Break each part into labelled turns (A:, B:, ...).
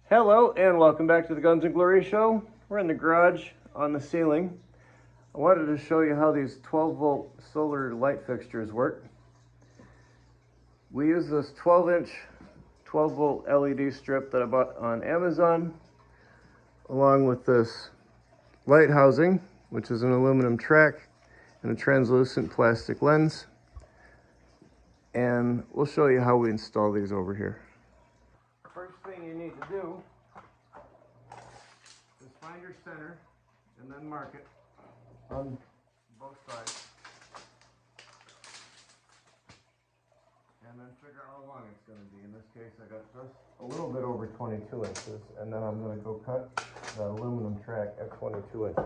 A: Hello and welcome back to the Guns and Glory show. We're in the garage on the ceiling. I wanted to show you how these 12 volt solar light fixtures work. We use this 12-inch 12 volt LED strip that I bought on Amazon, along with this light housing, which is an aluminum track and a translucent plastic lens. And we'll show you how we install these over here. First thing you need to do is find your center and then mark it on both sides. And then figure out how long it's going to be. In this case, I got just a little bit over 22 inches, and then I'm going to go cut the aluminum track at 22 inches.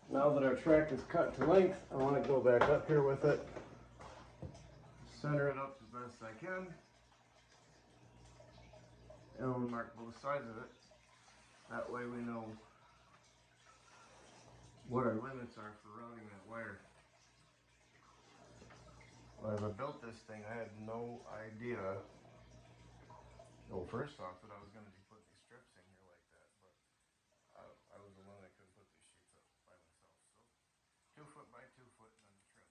A: Now that our track is cut to length, I want to go back up here with it, center it up as best I can, and we'll mark both sides of it. That way we know what our limits are for routing that wire. As I built this thing, I had no idea. Well, first off, that I was going to be putting these strips in here like that, but I was alone. I couldn't put these sheets up by myself. So 2 foot by 2 foot and then the trim.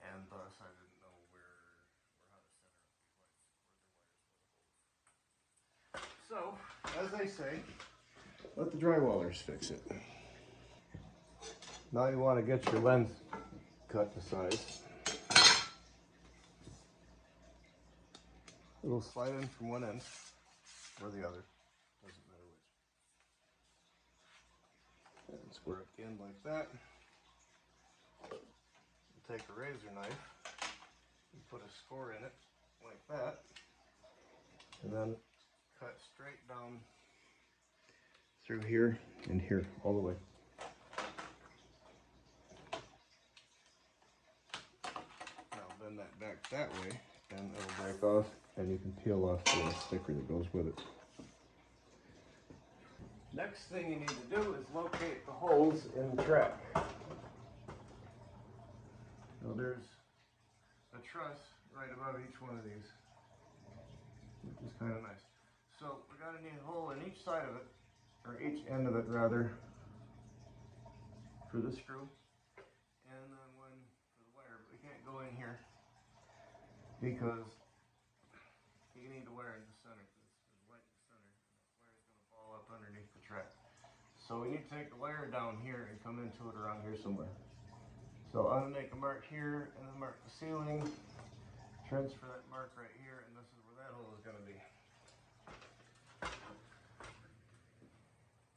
A: And thus I didn't know how to center up these lights, where the wires for the holes. So, as they say, let the drywallers fix it. Now you want to get your lens cut to size. It'll slide in from one end or the other, doesn't matter which. And square up the end like that. Take a razor knife and put a score in it like that, and then cut straight down through here and here all the way. Now bend that back that way and it'll break off, and you can peel off the sticker that goes with it. Next thing you need to do is locate the holes in the track. So there's a truss right above each one of these, which is kind of nice. So we're going to need a hole in each side of it, or each end of it rather, for the screw, and then one for the wire. But we can't go in here because you need the wire in the center, because it's light in the center, and the wire is going to fall up underneath the track. So we need to take the wire down here and come into it around here somewhere. So I'm going to make a mark here, and then mark the ceiling, transfer that mark right here, and this is where that hole is going to be.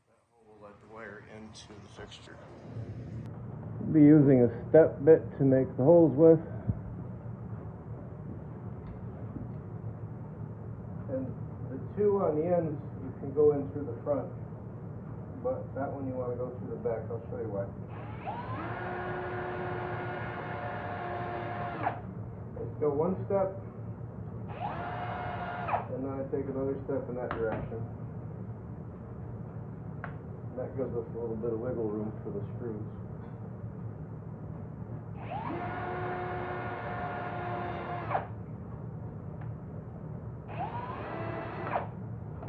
A: That hole will let the wire into the fixture. I'll be using a step bit to make the holes with. And the two on the ends, you can go in through the front, but that one you want to go through the back. I'll show you why. Go one step, and then I take another step in that direction. And that gives us a little bit of wiggle room for the screws.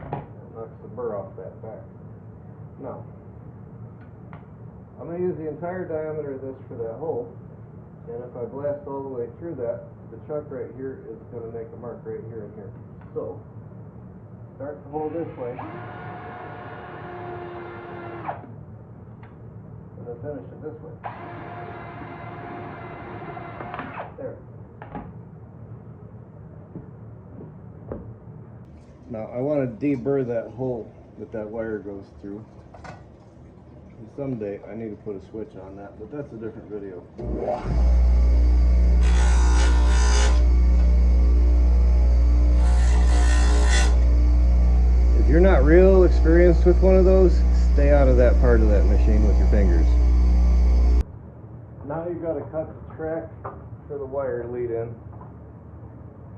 A: That knocks the burr off that back. Now, I'm going to use the entire diameter of this for that hole, and if I blast all the way through that, the chuck right here is going to make a mark right here and here. So, start the hole this way, and then finish it this way. There. Now, I want to deburr that hole that wire goes through. And someday I need to put a switch on that, but that's a different video. If you're not real experienced with one of those, stay out of that part of that machine with your fingers. Now you've got to cut the track for the wire to lead in.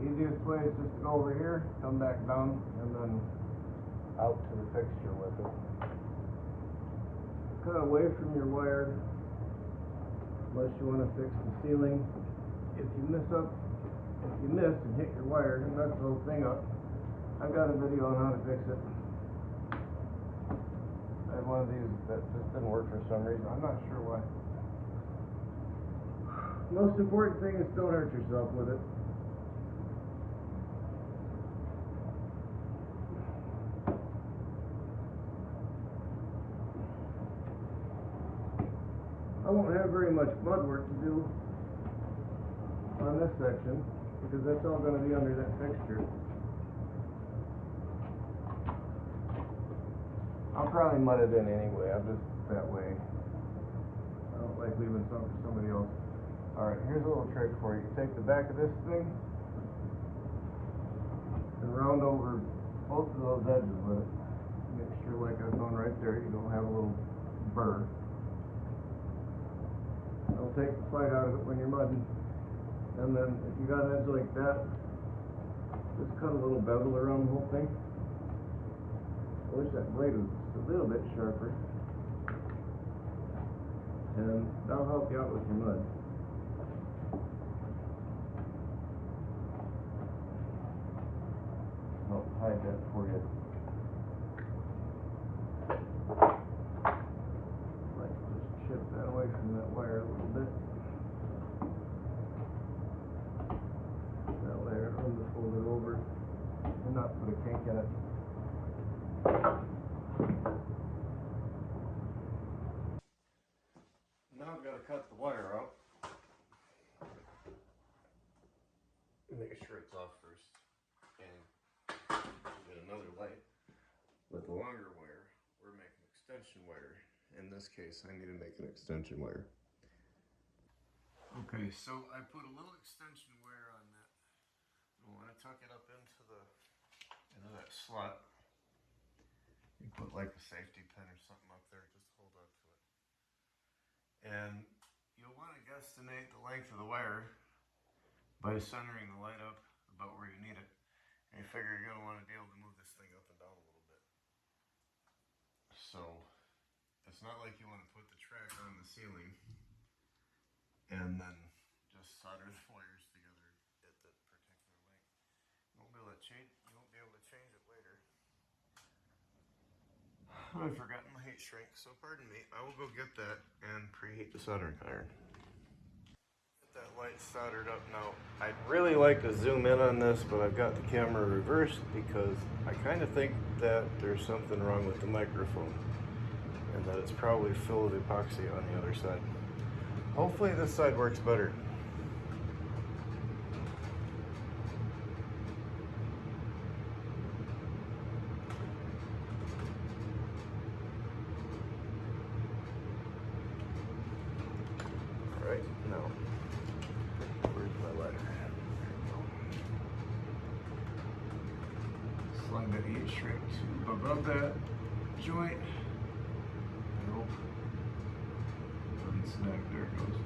A: Easiest way is just to go over here, come back down, and then out to the fixture with it. Cut away from your wire unless you want to fix the ceiling. If you miss and hit your wire and mess the whole thing up, I've got a video on how to fix it. I had one of these that just didn't work for some reason. I'm not sure why. Most important thing is don't hurt yourself with it. I won't have very much mud work to do on this section because that's all going to be under that fixture. I'll probably mud it in anyway. I'm just that way. I don't like leaving something for somebody else. Alright, here's a little trick for you. You take the back of this thing and round over both of those edges with it. Make sure, like I've done right there, you don't have a little burr. It'll take the fight out of it when you're mudding. And then if you got an edge like that, just cut a little bevel around the whole thing. I wish that blade was just a little bit sharper. And that'll help you out with your mud. Help hide that for you. Like just chip that away from that wire a little bit. That way I room to fold it over and not put a kink in it. Now I've got to cut the wire out. Make sure it's off first. And get another light. With the longer wire, we're making extension wire. In this case, I need to make an extension wire. Okay, so I put a little extension wire on that. And when I tuck it up into that slot, you put like a safety pin or something up there, just hold on to it. And you'll want to guesstimate the length of the wire by centering the light up about where you need it. And you figure you're going to want to be able to move this thing up and down a little bit. So it's not like you want to put the track on the ceiling and then just solder the wires together at that particular length. You won't be able to change it later. I've forgotten the heat shrink, so pardon me. I will go get that and preheat the soldering iron. Get that light soldered up now. I'd really like to zoom in on this, but I've got the camera reversed because I kind of think that there's something wrong with the microphone and that it's probably full of epoxy on the other side. Hopefully this side works better. Alright, now, where's my lighter? Slide that heat shrink to above that joint. Nope. Doesn't snag. There it goes.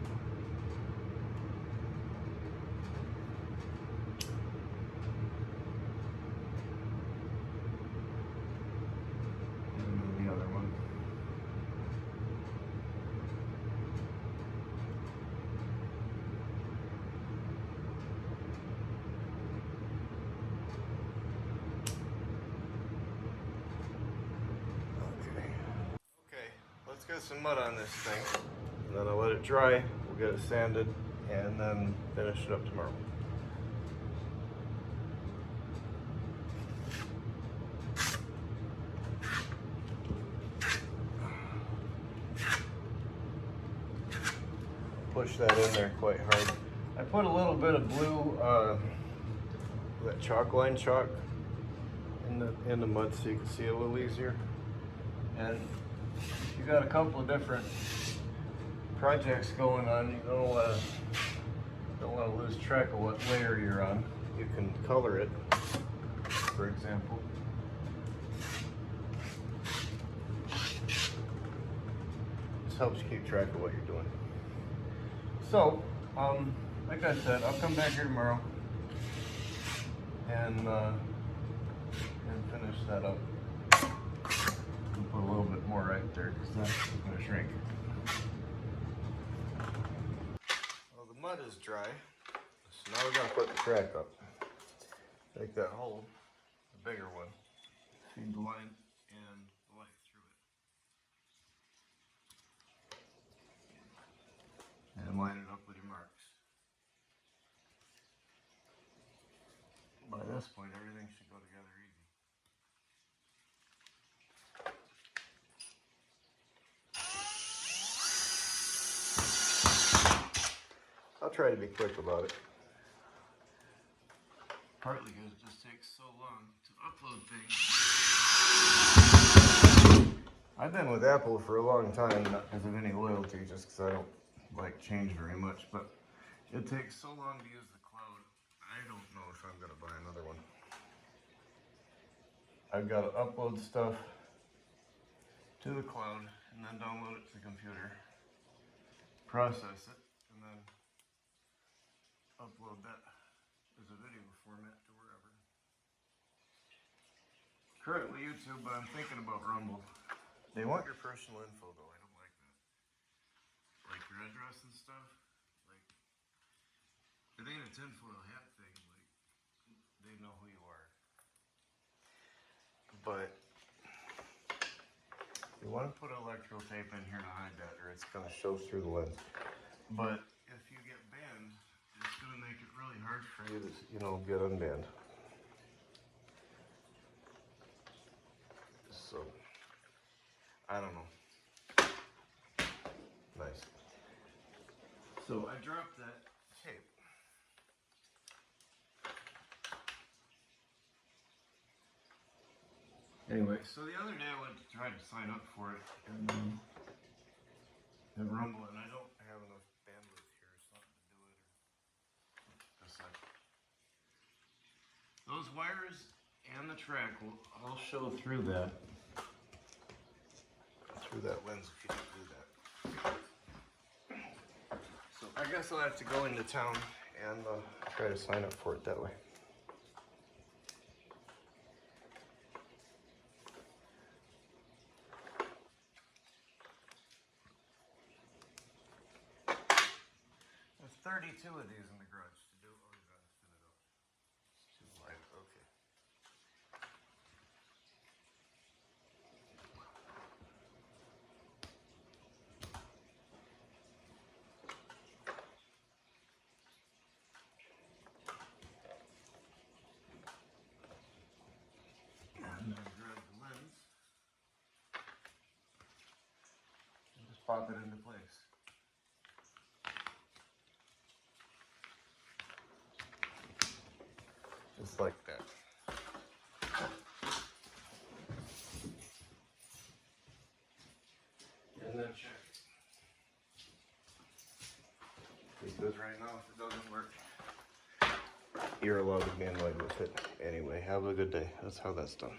A: And then the other one. Let's get some mud on this thing, and then I'll let it dry, we'll get it sanded, and then finish it up tomorrow. Push that in there quite hard. I put a little bit of blue, that chalk line chalk in the mud so you can see it a little easier. And you got a couple of different projects going on. You don't want to lose track of what layer you're on. You can color it, for example. This helps you keep track of what you're doing. So, like I said, I'll come back here tomorrow and finish that up. there because that's going to shrink. Well, the mud is dry, so now we're going to put the track up. Take that hole, the bigger one, feed the line and the light through it. And line it up with your marks. By this point, everything should go together easy. I'll try to be quick about it. Partly because it just takes so long to upload things. I've been with Apple for a long time, not because of any loyalty, just because I don't like change very much, but it takes so long to use the cloud, I don't know if I'm going to buy another one. I've got to upload stuff to the cloud and then download it to the computer, process it, and then upload that as a video format to wherever. Currently YouTube, but I'm thinking about Rumble. They want your personal info though, I don't like that. Like your address and stuff, like, it ain't a tinfoil hat thing, like, they know who you are. But, you want to put electrical tape in here to hide that, or it's going to show through the lens. But, if you get banned, it's going to make it really hard for you to, you know, get unbanned. So, I don't know. Nice. So I dropped that tape. Anyway, so the other day I went to try to sign up for it and Rumble, and I don't have enough bandwidth here or something to do it. Or just like those wires and the track will all show through that. Through that lens if you don't do that. So I guess I'll have to go into town and try to sign up for it that way. There's 32 of these in the garage to do. Oh, you gotta spin it up. It's too wide. Okay. And then grab the lens and just pop it into place. Just like that. And then check it. Because right now, if it doesn't work, you're allowed to be annoyed with it. Anyway, have a good day. That's how that's done.